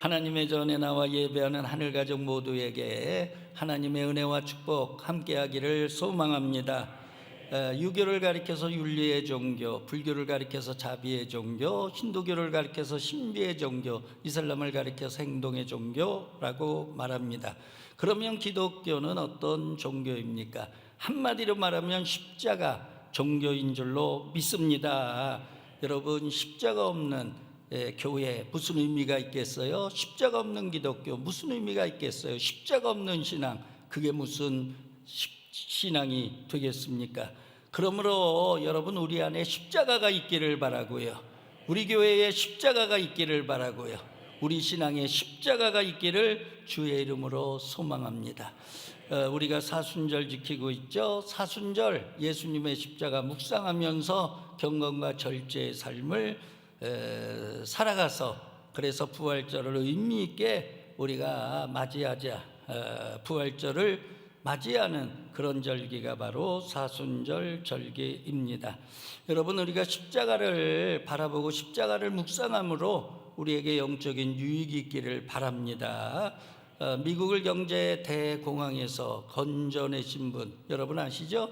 하나님의 전에 나와 예배하는 하늘가족 모두에게 하나님의 은혜와 축복 함께하기를 소망합니다. 유교를 가리켜서 윤리의 종교, 불교를 가리켜서 자비의 종교, 힌두교를 가리켜서 신비의 종교, 이슬람을 가리켜서 행동의 종교라고 말합니다. 그러면 기독교는 어떤 종교입니까? 한마디로 말하면 십자가 종교인 줄로 믿습니다. 여러분, 십자가 없는 교회 무슨 의미가 있겠어요? 십자가 없는 기독교 무슨 의미가 있겠어요? 십자가 없는 신앙, 그게 무슨 신앙이 되겠습니까? 그러므로 여러분, 우리 안에 십자가가 있기를 바라고요. 우리 교회에 십자가가 있기를 바라고요. 우리 신앙에 십자가가 있기를 주의 이름으로 소망합니다. 우리가 사순절 지키고 있죠. 사순절, 예수님의 십자가 묵상하면서 경건과 절제의 삶을 살아가서, 그래서 부활절을 의미 있게 우리가 맞이하자, 부활절을 맞이하는 그런 절기가 바로 사순절 절기입니다. 여러분, 우리가 십자가를 바라보고 십자가를 묵상함으로 우리에게 영적인 유익이 있기를 바랍니다. 미국을 경제 대공황에서 건져내신 분 여러분 아시죠?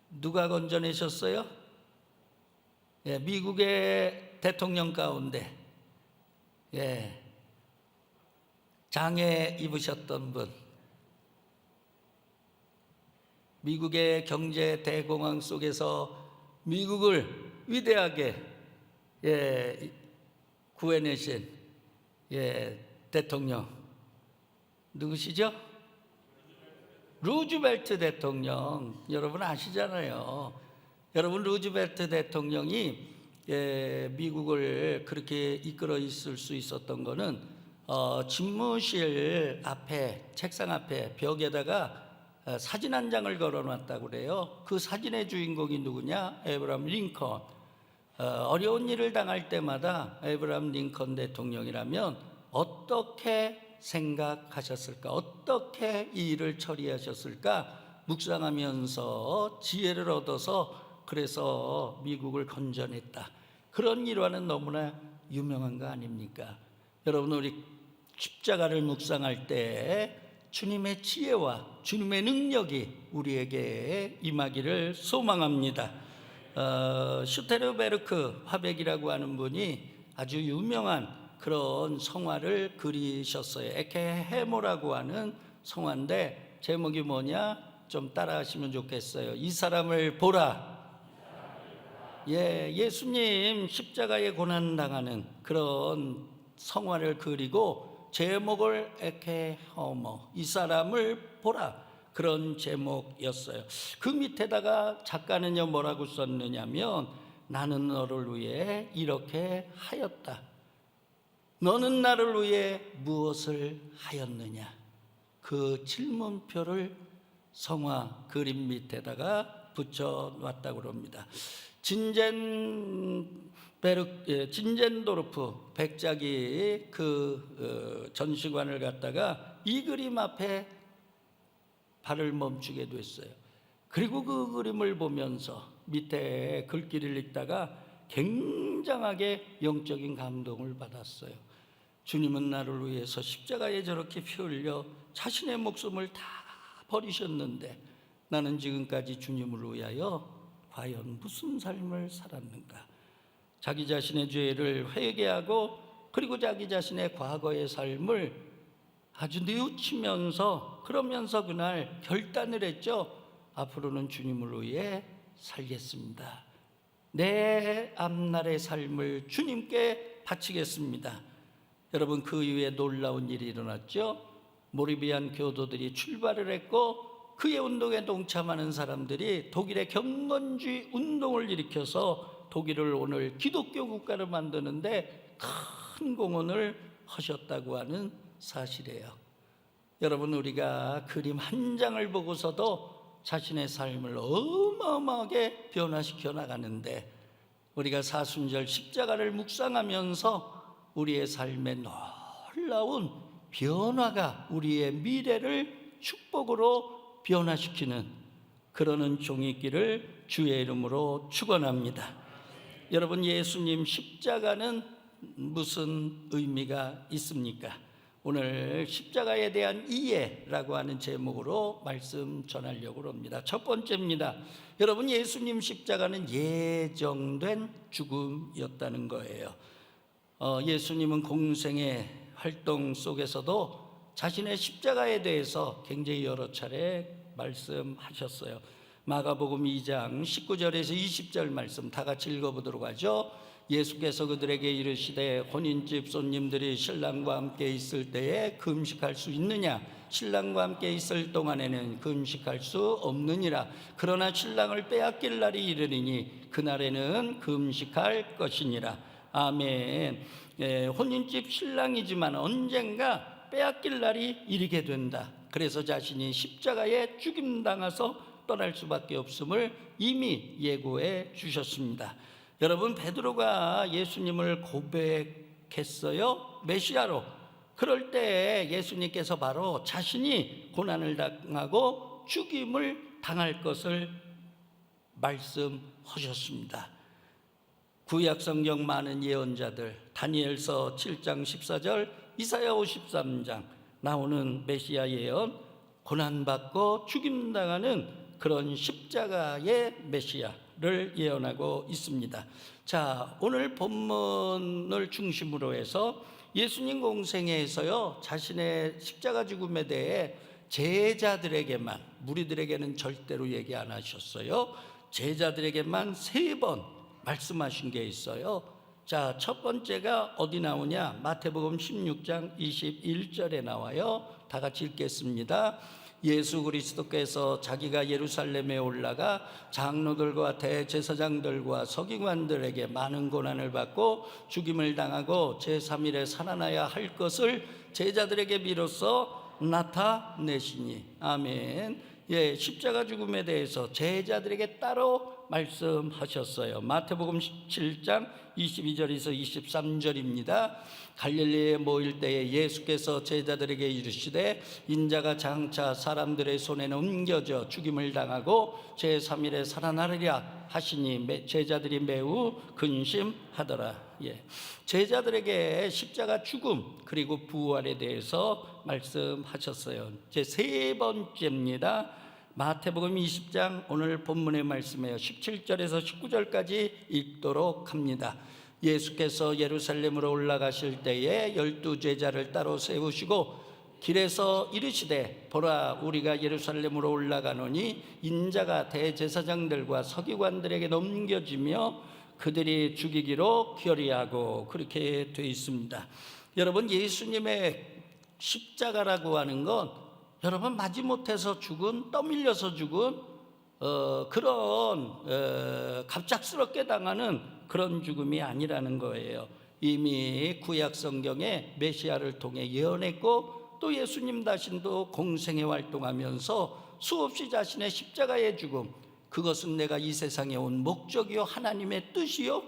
누가 건져내셨어요? 미국의 대통령 가운데 장애 입으셨던 분, 미국의 경제 대공황 속에서 미국을 위대하게 구해내신 대통령 누구시죠? 루즈벨트 대통령. 여러분 아시잖아요. 여러분, 루즈벨트 대통령이 미국을 그렇게 이끌어 있을 수 있었던 거는 집무실 앞에, 책상 앞에 벽에다가 사진 한 장을 걸어놨다고 그래요. 그 사진의 주인공이 누구냐? 에브라함 링컨. 어려운 일을 당할 때마다 에브라함 링컨 대통령이라면 어떻게 생각하셨을까? 어떻게 이 일을 처리하셨을까? 묵상하면서 지혜를 얻어서 그래서 미국을 건져냈다. 그런 일화는 너무나 유명한 거 아닙니까? 여러분, 우리 십자가를 묵상할 때 주님의 지혜와 주님의 능력이 우리에게 임하기를 소망합니다. 슈테르베르크 화백이라고 하는 분이 아주 유명한 그런 성화를 그리셨어요. 에케헤모라고 하는 성화인데 제목이 뭐냐? 좀 따라하시면 좋겠어요. 이 사람을 보라. 예수님 십자가에 고난당하는 그런 성화를 그리고 제목을 에케헤모, 이 사람을 보라, 그런 제목이었어요. 그 밑에다가 작가는요 뭐라고 썼느냐면, 나는 너를 위해 이렇게 하였다. 너는 나를 위해 무엇을 하였느냐? 그 질문표를 성화 그림 밑에다가 붙여놨다고 합니다. 진젠도르프 백작이 그 전시관을 갔다가 이 그림 앞에 발을 멈추게 됐어요. 그리고 그 그림을 보면서 밑에 글귀를 읽다가 굉장하게 영적인 감동을 받았어요. 주님은 나를 위해서 십자가에 저렇게 피 흘려 자신의 목숨을 다 버리셨는데 나는 지금까지 주님을 위하여 과연 무슨 삶을 살았는가? 자기 자신의 죄를 회개하고 그리고 자기 자신의 과거의 삶을 아주 뉘우치면서, 그러면서 그날 결단을 했죠. 앞으로는 주님을 위해 살겠습니다. 내 앞날의 삶을 주님께 바치겠습니다. 여러분, 그 이후에 놀라운 일이 일어났죠. 모리비안 교도들이 출발을 했고 그의 운동에 동참하는 사람들이 독일의 경건주의 운동을 일으켜서 독일을 오늘 기독교 국가를 만드는데 큰 공헌을 하셨다고 하는 사실이에요. 여러분, 우리가 그림 한 장을 보고서도 자신의 삶을 어마어마하게 변화시켜 나가는데, 우리가 사순절 십자가를 묵상하면서 우리의 삶에 놀라운 변화가 우리의 미래를 축복으로 변화시키는 그러는 종이 있기를 주의 이름으로 축원합니다. 여러분, 예수님 십자가는 무슨 의미가 있습니까? 오늘 십자가에 대한 이해라고 하는 제목으로 말씀 전하려고 합니다. 첫 번째입니다. 여러분, 예수님 십자가는 예정된 죽음이었다는 거예요. 예수님은 공생의 활동 속에서도 자신의 십자가에 대해서 굉장히 여러 차례 말씀하셨어요. 마가복음 2장 19절에서 20절 말씀 다 같이 읽어보도록 하죠. 예수께서 그들에게 이르시되 혼인집 손님들이 신랑과 함께 있을 때에 금식할 수 있느냐? 신랑과 함께 있을 동안에는 금식할 수 없느니라. 그러나 신랑을 빼앗길 날이 이르리니 그날에는 금식할 것이니라. 아멘. 혼인집 신랑이지만 언젠가 빼앗길 날이 이르게 된다. 그래서 자신이 십자가에 죽임당해서 떠날 수밖에 없음을 이미 예고해 주셨습니다. 여러분, 베드로가 예수님을 고백했어요, 메시아로. 그럴 때 예수님께서 바로 자신이 고난을 당하고 죽임을 당할 것을 말씀하셨습니다. 구약 성경 많은 예언자들, 다니엘서 7장 14절, 이사야 53장 나오는 메시아 예언, 고난받고 죽임당하는 그런 십자가의 메시아를 예언하고 있습니다. 자, 오늘 본문을 중심으로 해서 예수님 공생애에서요, 자신의 십자가 죽음에 대해 제자들에게만, 무리들에게는 절대로 얘기 안 하셨어요. 제자들에게만 3번 말씀하신 게 있어요. 자, 첫 번째가 어디 나오냐? 마태복음 16장 21절에 나와요. 다 같이 읽겠습니다. 예수 그리스도께서 자기가 예루살렘에 올라가 장로들과 대제사장들과 서기관들에게 많은 고난을 받고 죽임을 당하고 제3일에 살아나야 할 것을 제자들에게 비로소 나타내시니. 아멘. 십자가 죽음에 대해서 제자들에게 따로 말씀하셨어요. 마태복음 17장 22절에서 23절입니다. 갈릴리에 모일 때에 예수께서 제자들에게 이르시되 인자가 장차 사람들의 손에 넘겨져 죽임을 당하고 제3일에 살아나리라 하시니 제자들이 매우 근심하더라. 제자들에게 십자가 죽음 그리고 부활에 대해서 말씀하셨어요. 제 3번째입니다. 마태복음 20장 오늘 본문의 말씀이에요. 17절에서 19절까지 읽도록 합니다. 예수께서 예루살렘으로 올라가실 때에 12제자를 따로 세우시고 길에서 이르시되 보라, 우리가 예루살렘으로 올라가노니 인자가 대제사장들과 서기관들에게 넘겨지며 그들이 죽이기로 결의하고, 그렇게 되어 있습니다. 여러분, 예수님의 십자가라고 하는 건 여러분 마지못해서 죽은, 떠밀려서 죽은 그런 갑작스럽게 당하는 그런 죽음이 아니라는 거예요. 이미 구약 성경에 메시아를 통해 예언했고 또 예수님 자신도 공생에 활동하면서 수없이 자신의 십자가의 죽음, 그것은 내가 이 세상에 온 목적이요 하나님의 뜻이요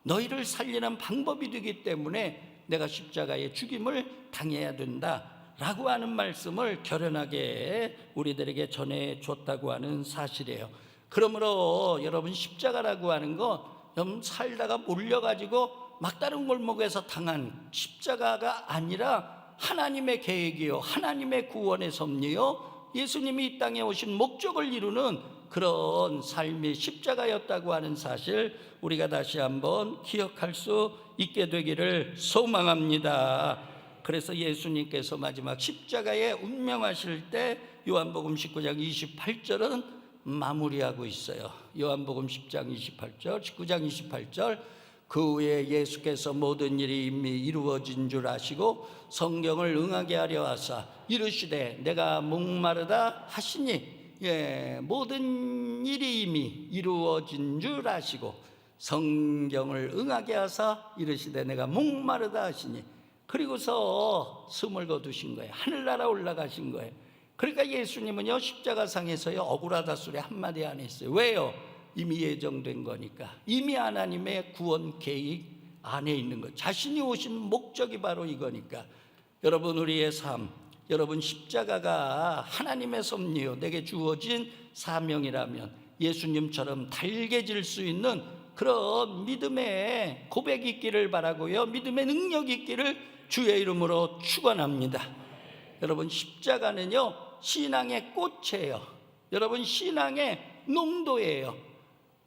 너희를 살리는 방법이 되기 때문에 내가 십자가의 죽임을 당해야 된다 라고 하는 말씀을 결연하게 우리들에게 전해줬다고 하는 사실이에요. 그러므로 여러분, 십자가라고 하는 거 살다가 몰려가지고 막다른 골목에서 당한 십자가가 아니라 하나님의 계획이요 하나님의 구원의 섭리요 예수님이 이 땅에 오신 목적을 이루는 그런 삶이 십자가였다고 하는 사실, 우리가 다시 한번 기억할 수 있게 되기를 소망합니다. 그래서 예수님께서 마지막 십자가에 운명하실 때 요한복음 19장 28절은 마무리하고 있어요. 요한복음 10장 28절, 19장 28절, 그 후에 예수께서 모든 일이 이미 이루어진 줄 아시고 성경을 응하게 하려 하사 이르시되 내가 목마르다 하시니, 모든 일이 이미 이루어진 줄 아시고 성경을 응하게 하사 이르시되 내가 목마르다 하시니, 그리고서 숨을 거두신 거예요. 하늘나라 올라가신 거예요. 그러니까 예수님은요 십자가상에서요 억울하다 소리 한마디 안 했어요. 왜요? 이미 예정된 거니까. 이미 하나님의 구원 계획 안에 있는 거, 자신이 오신 목적이 바로 이거니까. 여러분, 우리의 삶, 여러분 십자가가 하나님의 섭리요 내게 주어진 사명이라면 예수님처럼 달개질 수 있는 그런 믿음의 고백이 있기를 바라고요, 믿음의 능력이 있기를 주의 이름으로 축원합니다. 여러분, 십자가는요 신앙의 꽃이에요. 여러분, 신앙의 농도예요.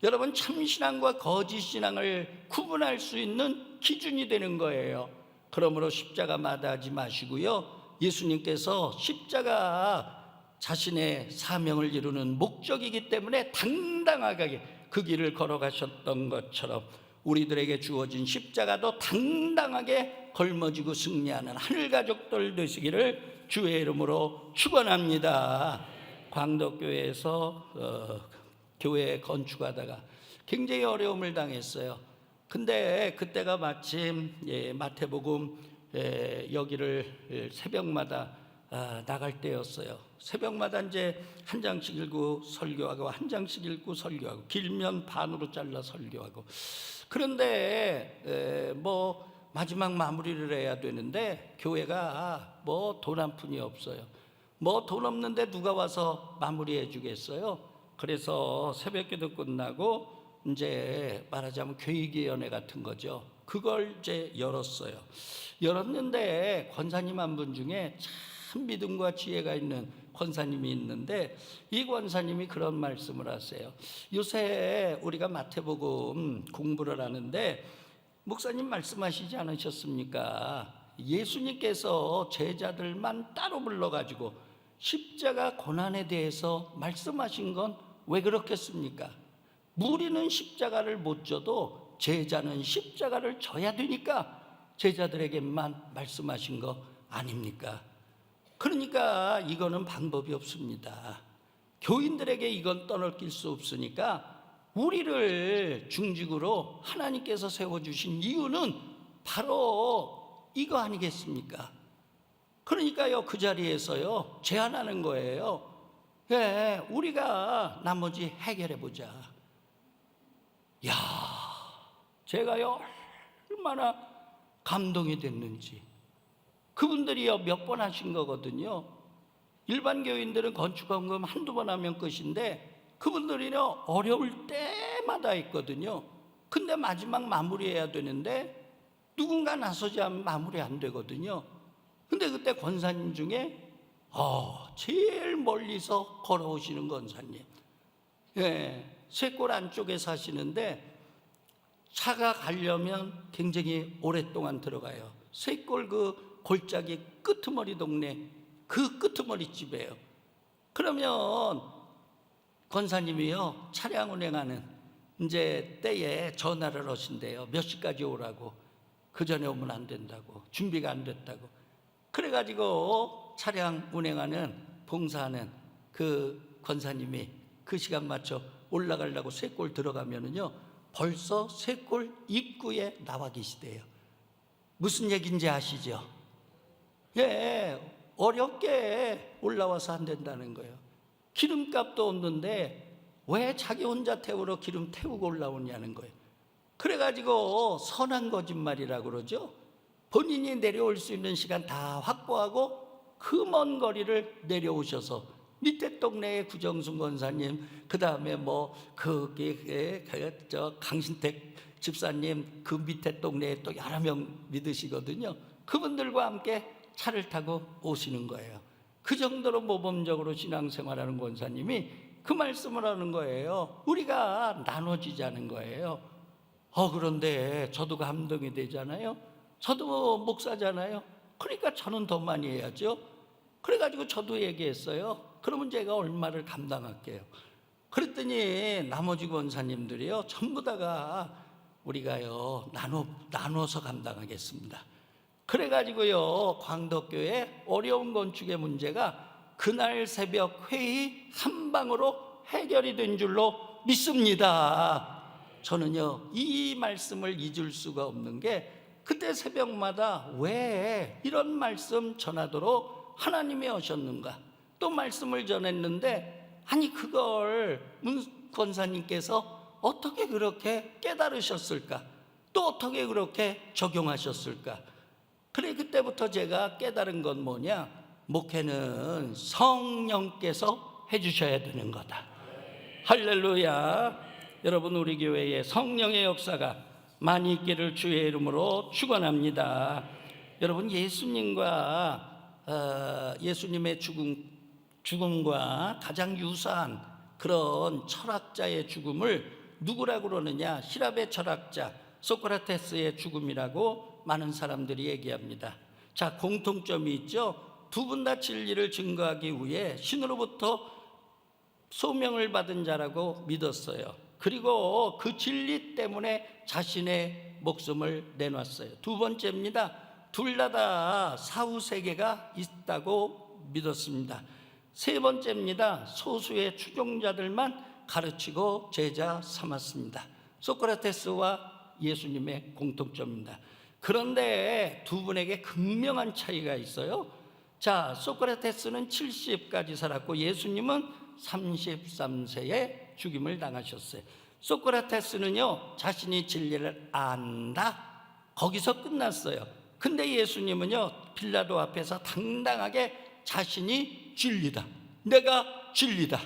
여러분, 참신앙과 거짓신앙을 구분할 수 있는 기준이 되는 거예요. 그러므로 십자가 마다하지 마시고요, 예수님께서 십자가 자신의 사명을 이루는 목적이기 때문에 당당하게 그 길을 걸어가셨던 것처럼 우리들에게 주어진 십자가도 당당하게 걸머지고 승리하는 하늘가족들 되시기를 주의 이름으로 축원합니다. 광덕교회에서 교회 건축하다가 굉장히 어려움을 당했어요. 근데 그때가 마침 마태복음 여기를 새벽마다 나갈 때였어요. 새벽마다 이제 한 장씩 읽고 설교하고, 한 장씩 읽고 설교하고, 길면 반으로 잘라 설교하고. 그런데 뭐 마지막 마무리를 해야 되는데 교회가 뭐 돈 한 푼이 없어요. 뭐 돈 없는데 누가 와서 마무리해 주겠어요? 그래서 새벽기도 끝나고 이제 말하자면 교육위원회 같은 거죠. 그걸 이제 열었어요. 열었는데 권사님 한 분 중에 참 믿음과 지혜가 있는 권사님이 있는데, 이 권사님이 그런 말씀을 하세요. 요새 우리가 마태복음 공부를 하는데 목사님 말씀하시지 않으셨습니까? 예수님께서 제자들만 따로 불러가지고 십자가 고난에 대해서 말씀하신 건 왜 그렇겠습니까? 무리는 십자가를 못 져도 제자는 십자가를 져야 되니까 제자들에게만 말씀하신 거 아닙니까? 그러니까 이거는 방법이 없습니다. 교인들에게 이건 떠넘길 수 없으니까 우리를 중직으로 하나님께서 세워주신 이유는 바로 이거 아니겠습니까? 그러니까요, 그 자리에서요 제안하는 거예요. 우리가 나머지 해결해보자. 야, 제가요 얼마나 감동이 됐는지. 그분들이요 몇 번 하신 거거든요. 일반 교인들은 건축헌금 한두 번 하면 끝인데 그분들이요 어려울 때마다 있거든요. 근데 마지막 마무리해야 되는데 누군가 나서지 않으면 마무리 안 되거든요. 근데 그때 권사님 중에 제일 멀리서 걸어오시는 권사님, 쇄골 안쪽에 사시는데 차가 가려면 굉장히 오랫동안 들어가요. 쇄골 그 골짜기 끄트머리 동네, 그 끄트머리 집이에요. 그러면 권사님이요 차량 운행하는 이제 때에 전화를 하신대요. 몇 시까지 오라고. 그 전에 오면 안 된다고, 준비가 안 됐다고. 그래가지고 차량 운행하는 봉사하는 그 권사님이 그 시간 맞춰 올라가려고 쇄골 들어가면은요 벌써 쇄골 입구에 나와 계시대요. 무슨 얘기인지 아시죠? 어렵게 올라와서 안 된다는 거예요. 기름값도 없는데 왜 자기 혼자 태우러 기름 태우고 올라오냐는 거예요. 그래가지고 선한 거짓말이라고 그러죠. 본인이 내려올 수 있는 시간 다 확보하고 그 먼 거리를 내려오셔서 밑에 동네의 구정순 권사님, 그 다음에 뭐 강신택 집사님, 그 밑에 동네에 또 여러 명 믿으시거든요. 그분들과 함께 차를 타고 오시는 거예요. 그 정도로 모범적으로 신앙생활하는 권사님이 그 말씀을 하는 거예요. 우리가 나눠지자는 거예요. 그런데 저도 감동이 되잖아요. 저도 목사잖아요. 그러니까 저는 더 많이 해야죠. 그래가지고 저도 얘기했어요. 그러면 제가 얼마를 감당할게요. 그랬더니 나머지 권사님들이요 전부 다가 우리가요 나눠서 감당하겠습니다. 그래가지고요 광덕교회 어려운 건축의 문제가 그날 새벽 회의 한 방으로 해결이 된 줄로 믿습니다. 저는요 이 말씀을 잊을 수가 없는 게, 그때 새벽마다 왜 이런 말씀 전하도록 하나님이 하셨는가. 또 말씀을 전했는데 아니 그걸 문 권사님께서 어떻게 그렇게 깨달으셨을까, 또 어떻게 그렇게 적용하셨을까. 그래 그때부터 제가 깨달은 건 뭐냐, 목회는 성령께서 해주셔야 되는 거다. 할렐루야. 여러분, 우리 교회에 성령의 역사가 많이 있기를 주의 이름으로 축원합니다. 여러분, 예수님의 죽음과 가장 유사한 그런 철학자의 죽음을 누구라고 그러느냐? 希腊의 철학자 소크라테스의 죽음이라고 많은 사람들이 얘기합니다. 자, 공통점이 있죠. 두 분 다 진리를 증거하기 위해 신으로부터 소명을 받은 자라고 믿었어요. 그리고 그 진리 때문에 자신의 목숨을 내놨어요. 두 번째입니다. 둘 다 사후 세계가 있다고 믿었습니다. 세 번째입니다. 소수의 추종자들만 가르치고 제자 삼았습니다. 소크라테스와 예수님의 공통점입니다. 그런데 두 분에게 극명한 차이가 있어요. 자, 소크라테스는 70까지 살았고 예수님은 33세에 죽임을 당하셨어요. 소크라테스는요, 자신이 진리를 안다, 거기서 끝났어요. 근데 예수님은요, 빌라도 앞에서 당당하게 자신이 진리다, 내가 진리다,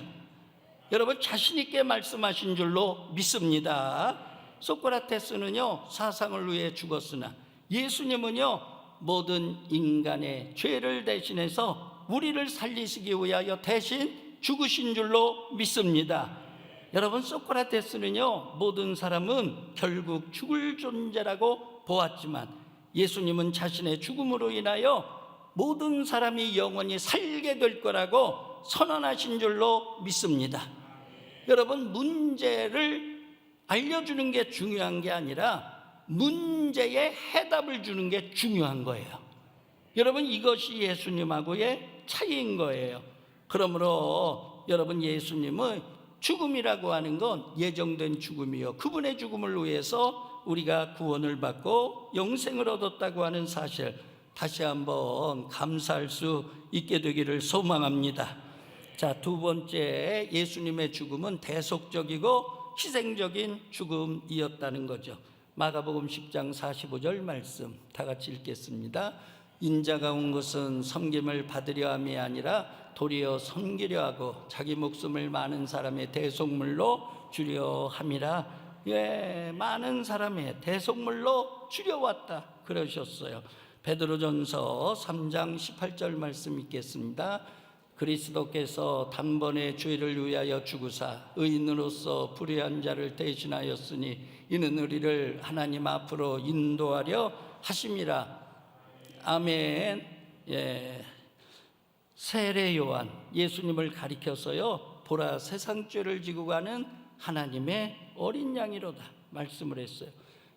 여러분, 자신 있게 말씀하신 줄로 믿습니다. 소크라테스는요, 사상을 위해 죽었으나 예수님은요, 모든 인간의 죄를 대신해서 우리를 살리시기 위하여 대신 죽으신 줄로 믿습니다. 여러분, 소크라테스는요, 모든 사람은 결국 죽을 존재라고 보았지만 예수님은 자신의 죽음으로 인하여 모든 사람이 영원히 살게 될 거라고 선언하신 줄로 믿습니다. 여러분, 문제를 알려주는 게 중요한 게 아니라 문제의 해답을 주는 게 중요한 거예요. 여러분, 이것이 예수님하고의 차이인 거예요. 그러므로 여러분, 예수님은 죽음이라고 하는 건 예정된 죽음이요, 그분의 죽음을 위해서 우리가 구원을 받고 영생을 얻었다고 하는 사실, 다시 한번 감사할 수 있게 되기를 소망합니다. 자, 두 번째, 예수님의 죽음은 대속적이고 희생적인 죽음이었다는 거죠. 마가복음 10장 45절 말씀 다 같이 읽겠습니다. 인자가 온 것은 섬김을 받으려 함이 아니라 도리어 섬기려 하고 자기 목숨을 많은 사람의 대속물로 주려 함이라. 많은 사람의 대속물로 주려왔다 그러셨어요. 베드로전서 3장 18절 말씀 읽겠습니다. 그리스도께서 단번에 죄를 위하여 죽으사 의인으로서 불의한 자를 대신하였으니 이는 우리를 하나님 앞으로 인도하려 하심이라. 아멘. 세례 요한, 예수님을 가리켜서요, 보라 세상 죄를 지고 가는 하나님의 어린 양이로다 말씀을 했어요.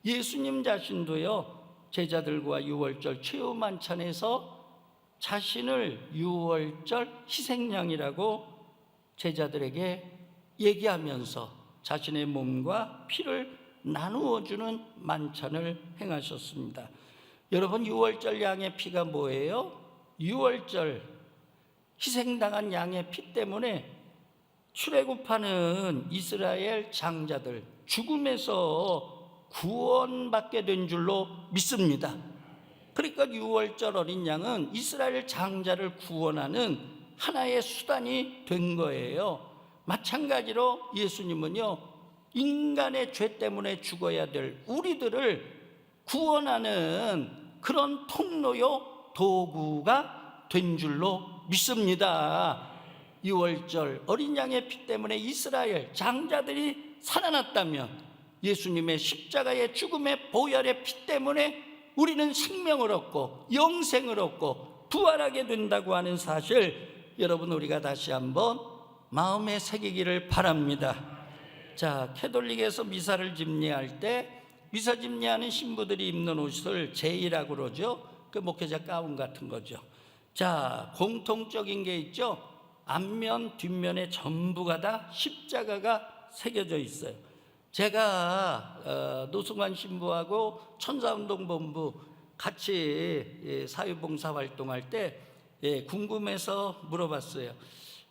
예수님 자신도요, 제자들과 유월절 최후 만찬에서 자신을 유월절 희생양이라고 제자들에게 얘기하면서 자신의 몸과 피를 나누어주는 만찬을 행하셨습니다. 여러분, 유월절 양의 피가 뭐예요? 유월절 희생당한 양의 피 때문에 출애굽하는 이스라엘 장자들 죽음에서 구원받게 된 줄로 믿습니다. 그러니까 유월절 어린 양은 이스라엘 장자를 구원하는 하나의 수단이 된 거예요. 마찬가지로 예수님은요, 인간의 죄 때문에 죽어야 될 우리들을 구원하는 그런 통로요, 도구가 된 줄로 믿습니다. 유월절 어린 양의 피 때문에 이스라엘 장자들이 살아났다면 예수님의 십자가의 죽음의 보혈의 피 때문에 우리는 생명을 얻고 영생을 얻고 부활하게 된다고 하는 사실, 여러분, 우리가 다시 한번 마음에 새기기를 바랍니다. 자, 캐톨릭에서 미사를 집례할 때 미사 집례하는 신부들이 입는 옷을 제이라고 그러죠. 그 목회자 가운 같은 거죠. 자, 공통적인 게 있죠. 앞면 뒷면에 전부가 다 십자가가 새겨져 있어요. 제가 노승환 신부하고 천사운동본부 같이 사회봉사 활동할 때 궁금해서 물어봤어요.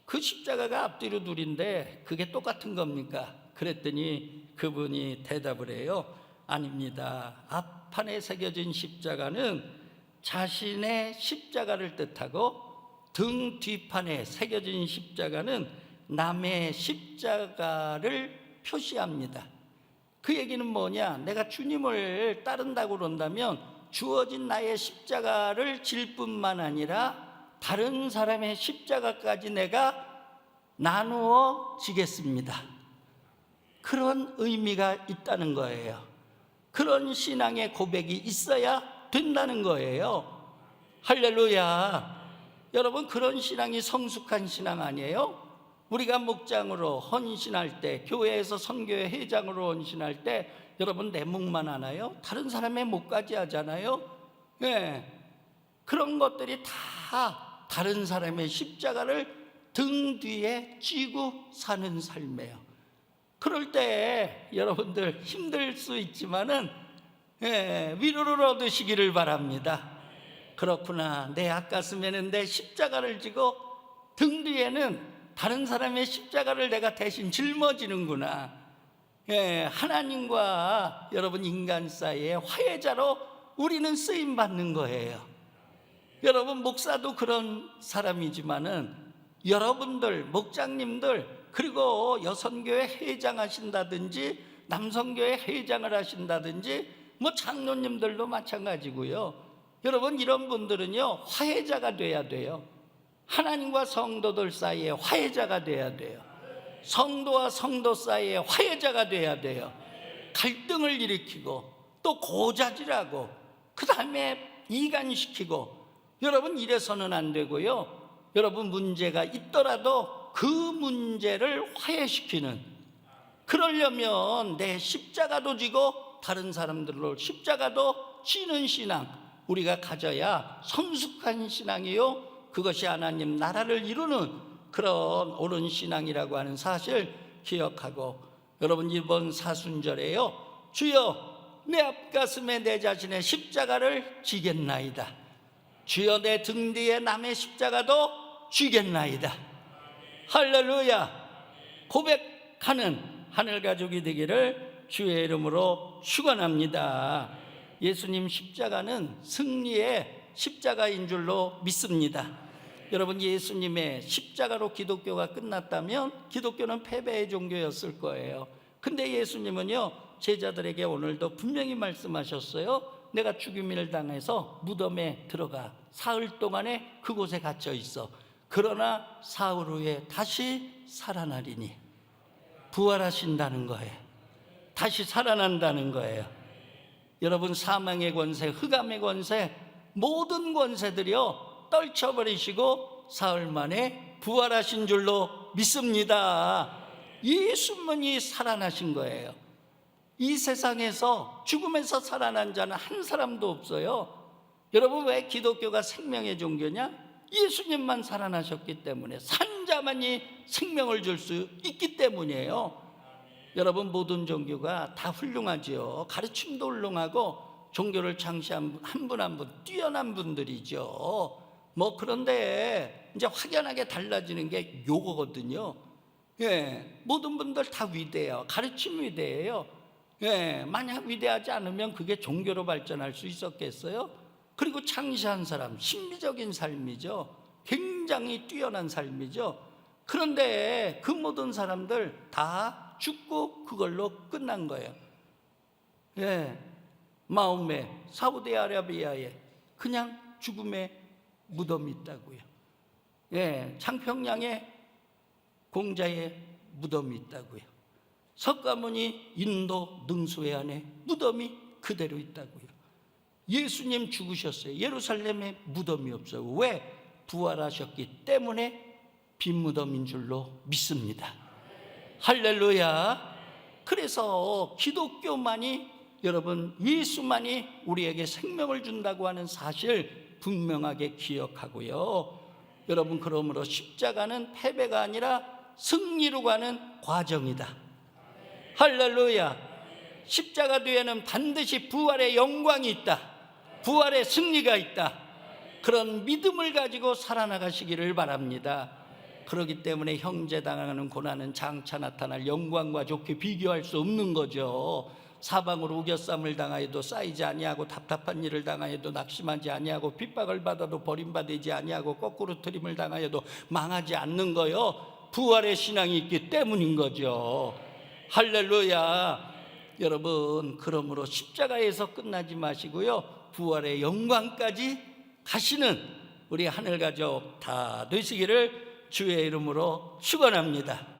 그 십자가가 앞뒤로 둘인데 그게 똑같은 겁니까? 그랬더니 그분이 대답을 해요. 아닙니다. 앞판에 새겨진 십자가는 자신의 십자가를 뜻하고 등 뒤판에 새겨진 십자가는 남의 십자가를 표시합니다. 그 얘기는 뭐냐? 내가 주님을 따른다고 그런다면 주어진 나의 십자가를 질 뿐만 아니라 다른 사람의 십자가까지 내가 나누어 지겠습니다. 그런 의미가 있다는 거예요. 그런 신앙의 고백이 있어야 된다는 거예요. 할렐루야. 여러분, 그런 신앙이 성숙한 신앙 아니에요? 우리가 목장으로 헌신할 때, 교회에서 선교회 회장으로 헌신할 때 여러분 내 목만 하나요? 다른 사람의 목까지 하잖아요. 네. 그런 것들이 다 다른 사람의 십자가를 등 뒤에 쥐고 사는 삶이에요. 그럴 때 여러분들 힘들 수 있지만은 위로를 얻으시기를 바랍니다. 그렇구나, 내 앞가슴에는 내 십자가를 지고 등 뒤에는 다른 사람의 십자가를 내가 대신 짊어지는구나. 하나님과 여러분 인간 사이의 화해자로 우리는 쓰임 받는 거예요. 여러분, 목사도 그런 사람이지만은 여러분들 목장님들, 그리고 여선교회 회장 하신다든지 남선교회 회장을 하신다든지 뭐 장로님들도 마찬가지고요. 여러분, 이런 분들은요 화해자가 돼야 돼요. 하나님과 성도들 사이에 화해자가 돼야 돼요. 성도와 성도 사이에 화해자가 돼야 돼요. 갈등을 일으키고 또 고자질하고 그 다음에 이간시키고, 여러분 이래서는 안 되고요. 여러분, 문제가 있더라도 그 문제를 화해시키는, 그러려면 내 십자가도 지고 다른 사람들로 십자가도 지는 신앙 우리가 가져야 성숙한 신앙이요, 그것이 하나님 나라를 이루는 그런 옳은 신앙이라고 하는 사실 기억하고, 여러분 이번 사순절에요, 주여 내 앞가슴에 내 자신의 십자가를 지겠나이다. 주여 내 등 뒤에 남의 십자가도 쥐겠나이다. 할렐루야. 고백하는 하늘 가족이 되기를 주의 이름으로 축원합니다. 예수님 십자가는 승리의 십자가인 줄로 믿습니다. 여러분, 예수님의 십자가로 기독교가 끝났다면 기독교는 패배의 종교였을 거예요. 근데 예수님은요 제자들에게 오늘도 분명히 말씀하셨어요. 내가 죽임을 당해서 무덤에 들어가 사흘 동안에 그곳에 갇혀 있어. 그러나 사흘 후에 다시 살아나리니. 부활하신다는 거예요. 다시 살아난다는 거예요. 여러분, 사망의 권세, 흑암의 권세, 모든 권세들이요 떨쳐버리시고 사흘 만에 부활하신 줄로 믿습니다. 예수님이 살아나신 거예요. 이 세상에서 죽음에서 살아난 자는 한 사람도 없어요. 여러분, 왜 기독교가 생명의 종교냐? 예수님만 살아나셨기 때문에, 산 자만이 생명을 줄 수 있기 때문이에요. 여러분, 모든 종교가 다 훌륭하죠. 가르침도 훌륭하고 종교를 창시한 한 분 한 분 뛰어난 분들이죠. 뭐 그런데 이제 확연하게 달라지는 게 요거거든요. 모든 분들 다 위대해요. 가르침 위대해요. 만약 위대하지 않으면 그게 종교로 발전할 수 있었겠어요? 그리고 창시한 사람, 신비적인 삶이죠. 굉장히 뛰어난 삶이죠. 그런데 그 모든 사람들 다 죽고 그걸로 끝난 거예요. 마음에, 사우디아라비아에 그냥 죽음의 무덤이 있다고요. 창평양에 공자의 무덤이 있다고요. 석가모니 인도 능수회 안에 무덤이 그대로 있다고요. 예수님 죽으셨어요. 예루살렘에 무덤이 없어요. 왜? 부활하셨기 때문에 빈 무덤인 줄로 믿습니다. 할렐루야. 그래서 기독교만이, 여러분 예수만이 우리에게 생명을 준다고 하는 사실 분명하게 기억하고요. 여러분, 그러므로 십자가는 패배가 아니라 승리로 가는 과정이다. 할렐루야. 십자가 뒤에는 반드시 부활의 영광이 있다. 부활의 승리가 있다. 그런 믿음을 가지고 살아나가시기를 바랍니다. 그렇기 때문에 형제 당하는 고난은 장차 나타날 영광과 좋게 비교할 수 없는 거죠. 사방으로 우겨쌈을 당하여도 쌓이지 아니하고 답답한 일을 당하여도 낙심하지 아니하고 핍박을 받아도 버림받지 아니하고 거꾸로 트림을 당하여도 망하지 않는 거요. 부활의 신앙이 있기 때문인 거죠. 할렐루야. 여러분, 그러므로 십자가에서 끝나지 마시고요, 부활의 영광까지 가시는 우리 하늘 가족 다 되시기를 주의 이름으로 축원합니다.